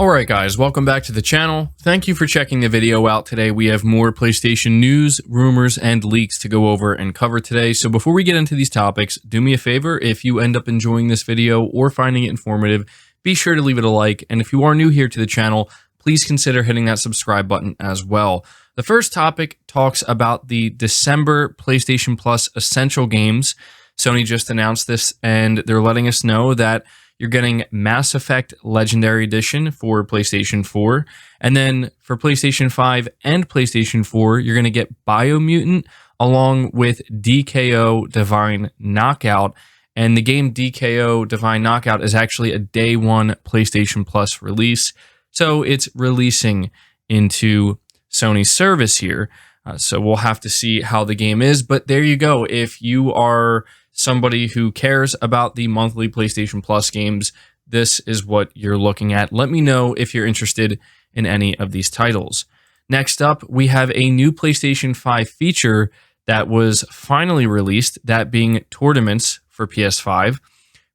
Alright guys, welcome back to the channel. Thank you for checking the video out today. We have more PlayStation news, rumors, and leaks to go over and cover today. So before we get into these topics, do me a favor, if you end up enjoying this video or finding it informative, be sure to leave it a like. And if you are new here to the channel, please consider hitting that subscribe button as well. The first topic talks about the December PlayStation Plus Essential Games. Sony just announced this and they're letting us know that you're getting Mass Effect Legendary Edition for PlayStation 4. And then for PlayStation 5 and PlayStation 4, you're going to get Biomutant along with DKO Divine Knockout. And the game DKO Divine Knockout is actually a day one PlayStation Plus release. So it's releasing into Sony's service here. So we'll have to see how the game is. But there you go. If you are somebody who cares about the monthly PlayStation Plus games, this is what you're looking at. Let me know if you're interested in any of these titles. Next up, we have a new PlayStation 5 feature that was finally released, that being tournaments for PS5.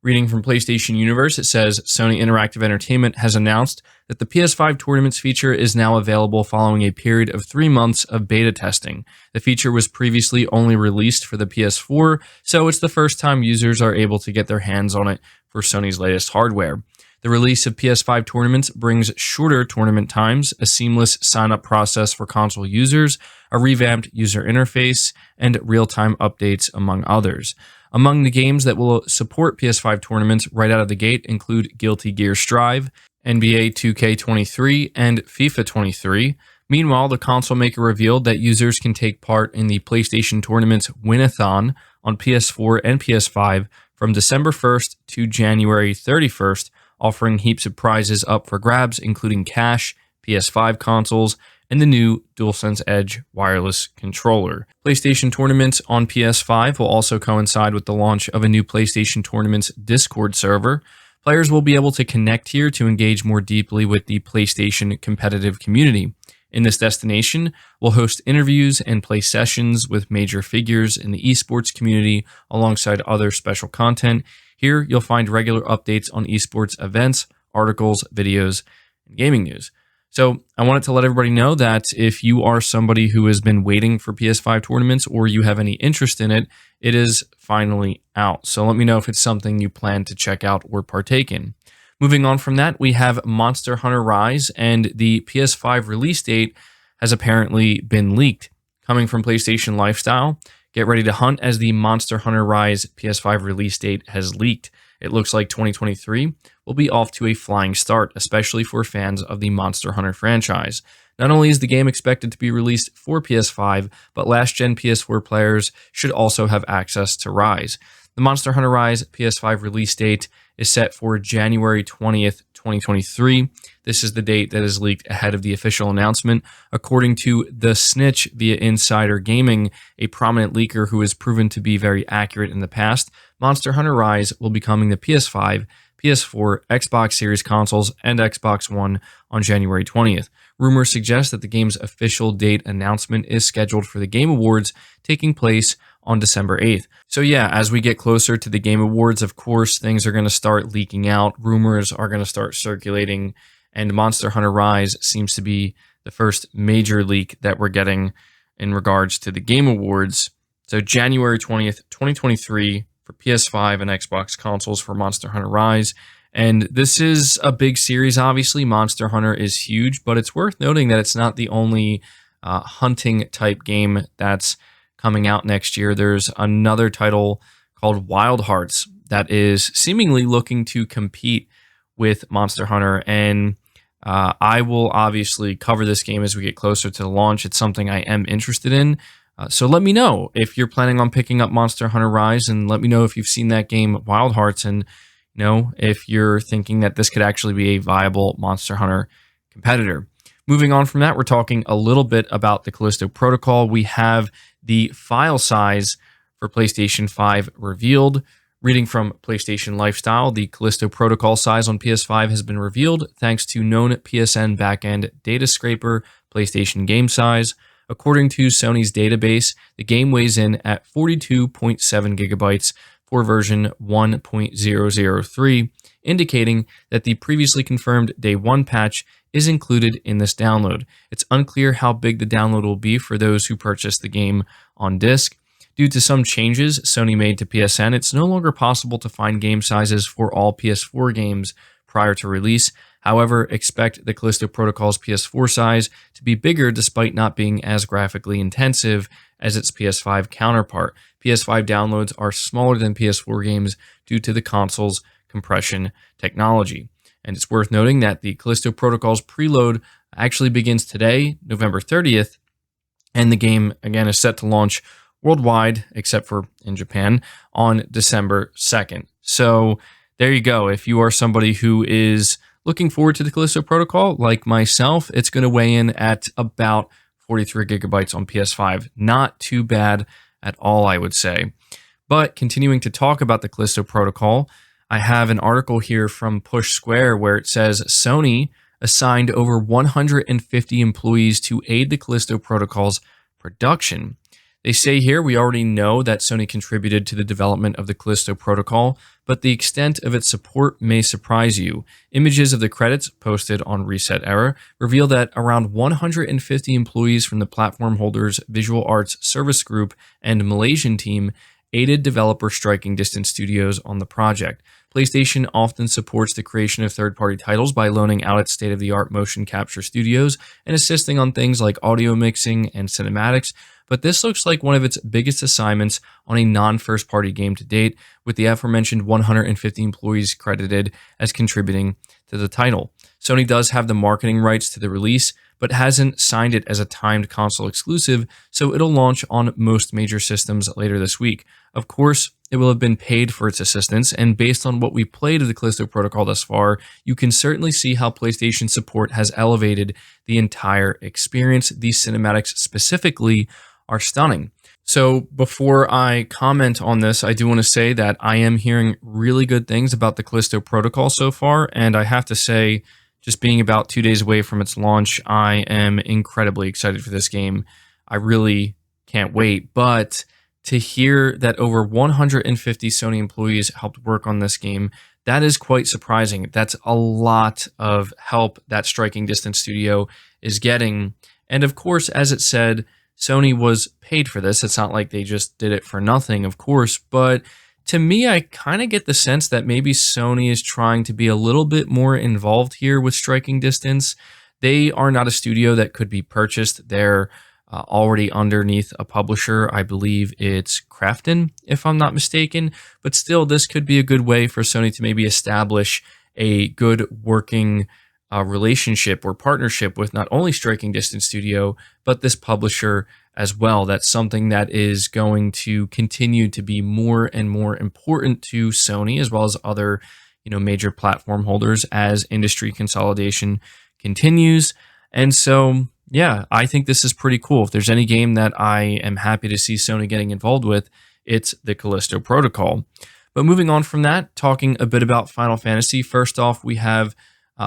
Reading from PlayStation Universe, it says Sony Interactive Entertainment has announced that the PS5 Tournaments feature is now available following a period of 3 months of beta testing. The feature was previously only released for the PS4, so it's the first time users are able to get their hands on it for Sony's latest hardware. The release of PS5 Tournaments brings shorter tournament times, a seamless sign-up process for console users, a revamped user interface, and real-time updates, among others. Among the games that will support PS5 tournaments right out of the gate include Guilty Gear Strive, NBA 2K23, and FIFA 23. Meanwhile, the console maker revealed that users can take part in the PlayStation Tournaments Win-a-thon on PS4 and PS5 from December 1st to January 31st, offering heaps of prizes up for grabs, including cash, PS5 consoles, and the new DualSense Edge wireless controller. PlayStation Tournaments on PS5 will also coincide with the launch of a new PlayStation Tournaments Discord server. Players will be able to connect here to engage more deeply with the PlayStation competitive community. In this destination, we'll host interviews and play sessions with major figures in the esports community alongside other special content. Here, you'll find regular updates on esports events, articles, videos, and gaming news. So I wanted to let everybody know that if you are somebody who has been waiting for PS5 tournaments or you have any interest in it, it is finally out. So let me know if it's something you plan to check out or partake in. Moving on from that, we have Monster Hunter Rise, and the PS5 release date has apparently been leaked. Coming from PlayStation Lifestyle, get ready to hunt as the Monster Hunter Rise PS5 release date has leaked. It looks like 2023 will be off to a flying start, especially for fans of the Monster Hunter franchise. Not only is the game expected to be released for PS5, but last-gen PS4 players should also have access to Rise. The Monster Hunter Rise PS5 release date is set for January 20th, 2023. This is the date that is leaked ahead of the official announcement. According to The Snitch via Insider Gaming, a prominent leaker who has proven to be very accurate in the past, Monster Hunter Rise will be coming to PS5, PS4, Xbox Series consoles, and Xbox One on January 20th. Rumors suggest that the game's official date announcement is scheduled for the Game Awards taking place on December 8th. So yeah, as we get closer to the Game Awards, of course, things are going to start leaking out. Rumors are going to start circulating, and Monster Hunter Rise seems to be the first major leak that we're getting in regards to the Game Awards. So January 20th, 2023 for PS5 and Xbox consoles for Monster Hunter Rise. And this is a big series, obviously. Monster Hunter is huge, but it's worth noting that it's not the only hunting type game that's coming out next year. There's another title called Wild Hearts that is seemingly looking to compete with Monster Hunter, and I will obviously cover this game as we get closer to the launch. It's something I am interested in. So let me know if you're planning on picking up Monster Hunter Rise, and let me know if you've seen that game Wild Hearts, and if you're thinking that this could actually be a viable Monster Hunter competitor. Moving on from that, we're talking a little bit about the Callisto Protocol. We have the file size for PlayStation 5 revealed. Reading from PlayStation Lifestyle, the Callisto Protocol size on PS5 has been revealed thanks to known PSN backend data scraper PlayStation Game Size. According to Sony's database, the game weighs in at 42.7 gigabytes for version 1.003. indicating that the previously confirmed Day 1 patch is included in this download. It's unclear how big the download will be for those who purchase the game on disc. Due to some changes Sony made to PSN, it's no longer possible to find game sizes for all PS4 games prior to release. However, expect the Callisto Protocol's PS4 size to be bigger despite not being as graphically intensive as its PS5 counterpart. PS5 downloads are smaller than PS4 games due to the console's compression technology. And it's worth noting that the Callisto Protocol's preload actually begins today, November 30th, and the game, again, is set to launch worldwide, except for in Japan, on December 2nd. So there you go. If you are somebody who is looking forward to the Callisto Protocol, like myself, it's going to weigh in at about 43 gigabytes on PS5. Not too bad at all, I would say. But continuing to talk about the Callisto Protocol, I have an article here from Push Square where it says Sony assigned over 150 employees to aid the Callisto Protocol's production. They say here, we already know that Sony contributed to the development of the Callisto Protocol, but the extent of its support may surprise you. Images of the credits posted on Reset Era reveal that around 150 employees from the platform holders Visual Arts Service Group and Malaysian team aided developer Striking Distance Studios on the project. PlayStation often supports the creation of third-party titles by loaning out its state-of-the-art motion capture studios and assisting on things like audio mixing and cinematics, but this looks like one of its biggest assignments on a non-first-party game to date, with the aforementioned 150 employees credited as contributing to the title. Sony does have the marketing rights to the release, but hasn't signed it as a timed console exclusive, so it'll launch on most major systems later this week. Of course, it will have been paid for its assistance, and based on what we played of the Callisto Protocol thus far, you can certainly see how PlayStation support has elevated the entire experience. These cinematics specifically are stunning. So before I comment on this, I do want to say that I am hearing really good things about the Callisto Protocol so far, and I have to say, just being about 2 days away from its launch, I am incredibly excited for this game. I really can't wait, but to hear that over 150 Sony employees helped work on this game, that is quite surprising. That's a lot of help that Striking Distance Studio is getting. And of course, as it said, Sony was paid for this. It's not like they just did it for nothing, of course, but to me, I kind of get the sense that maybe Sony is trying to be a little bit more involved here with Striking Distance. They are not a studio that could be purchased. They're already underneath a publisher. I believe it's Krafton, if I'm not mistaken. But still, this could be a good way for Sony to maybe establish a good working relationship or partnership with not only Striking Distance Studio, but this publisher as well. That's something that is going to continue to be more and more important to Sony, as well as other, major platform holders as industry consolidation continues. And so, yeah, I think this is pretty cool. If there's any game that I am happy to see Sony getting involved with, it's the Callisto Protocol. But moving on from that, talking a bit about Final Fantasy. First off, we have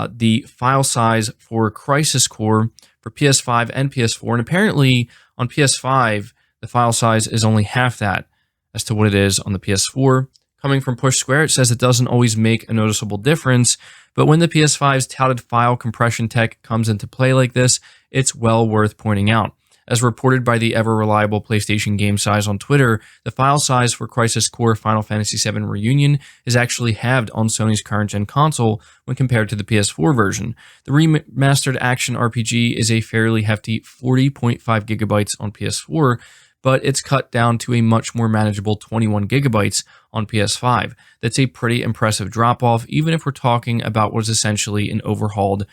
the file size for Crisis Core for PS5 and PS4. And apparently on PS5, the file size is only half that as to what it is on the PS4. Coming from Push Square, it says it doesn't always make a noticeable difference, but when the PS5's touted file compression tech comes into play like this, it's well worth pointing out. As reported by the ever-reliable PlayStation Game Size on Twitter, the file size for Crisis Core Final Fantasy VII Reunion is actually halved on Sony's current-gen console when compared to the PS4 version. The remastered action RPG is a fairly hefty 40.5 gigabytes on PS4, but it's cut down to a much more manageable 21 gigabytes on PS5. That's a pretty impressive drop-off, even if we're talking about what is essentially an overhauled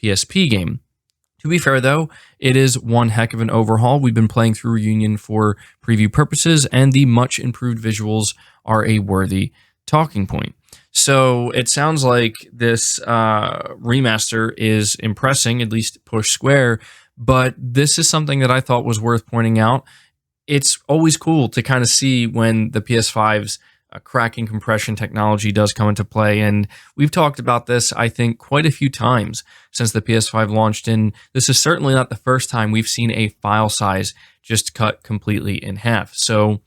PSP game. To be fair, though, it is one heck of an overhaul. We've been playing through Reunion for preview purposes, and the much improved visuals are a worthy talking point. So it sounds like this remaster is impressing, at least Push Square, but this is something that I thought was worth pointing out. It's always cool to kind of see when the PS5's cracking compression technology does come into play, and we've talked about this, I think, quite a few times since the PS5 launched, and this is certainly not the first time we've seen a file size just cut completely in half. So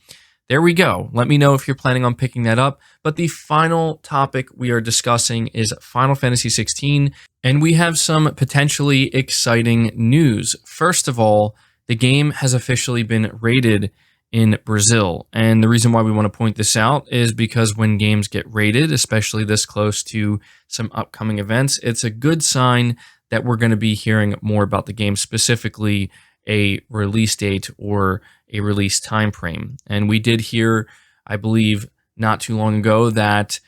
there we go. Let me know if you're planning on picking that up. But the final topic we are discussing is Final Fantasy 16, and we have some potentially exciting news. First of all, the game has officially been rated in Brazil. And the reason why we want to point this out is because when games get rated, especially this close to some upcoming events, it's a good sign that we're going to be hearing more about the game, specifically a release date or a release time frame. And we did hear, I believe, not too long ago that,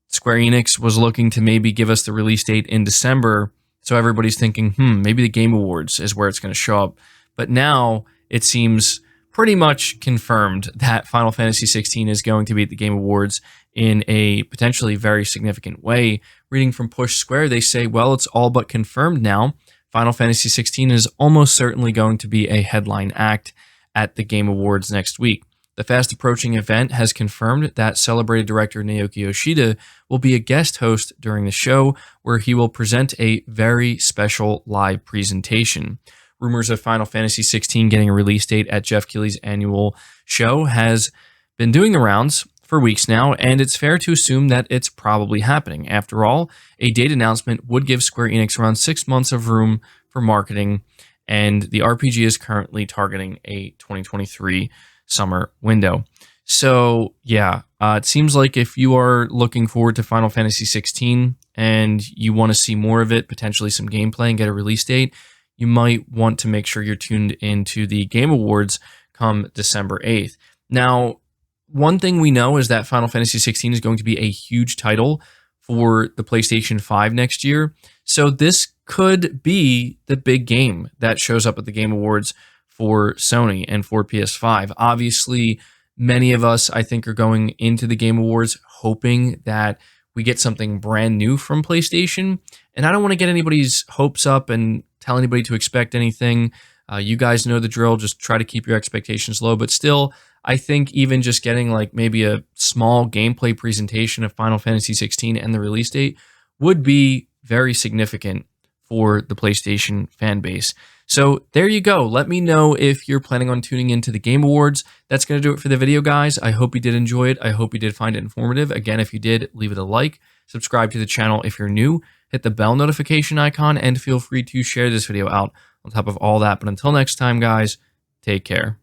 Square Enix was looking to maybe give us the release date in December. So everybody's thinking, maybe the Game Awards is where it's going to show up. But now it seems pretty much confirmed that Final Fantasy 16 is going to be at the Game Awards in a potentially very significant way. Reading from Push Square, they say, well, it's all but confirmed now. Final Fantasy 16 is almost certainly going to be a headline act at the Game Awards next week. The fast-approaching event has confirmed that celebrated director Naoki Yoshida will be a guest host during the show, where he will present a very special live presentation. Rumors of Final Fantasy 16 getting a release date at Jeff Keighley's annual show has been doing the rounds for weeks now, and it's fair to assume that it's probably happening. After all, a date announcement would give Square Enix around 6 months of room for marketing, and the RPG is currently targeting a 2023 summer window. So, yeah, it seems like if you are looking forward to Final Fantasy 16 and you want to see more of it, potentially some gameplay and get a release date, you might want to make sure you're tuned into the Game Awards come December 8th. Now, one thing we know is that Final Fantasy 16 is going to be a huge title for the PlayStation 5 next year. So this could be the big game that shows up at the Game Awards for Sony and for PS5. Obviously, many of us, I think, are going into the Game Awards hoping that we get something brand new from PlayStation. And I don't want to get anybody's hopes up and tell anybody to expect anything. You guys know the drill. Just try to keep your expectations low. But still, I think even just getting like maybe a small gameplay presentation of Final Fantasy 16 and the release date would be very significant for the PlayStation fan base. So there you go. Let me know if you're planning on tuning into the Game Awards. That's going to do it for the video, guys. I hope you did enjoy it. I hope you did find it informative. Again, if you did, leave it a like. Subscribe to the channel if you're new. Hit the bell notification icon and feel free to share this video out on top of all that. But until next time, guys, take care.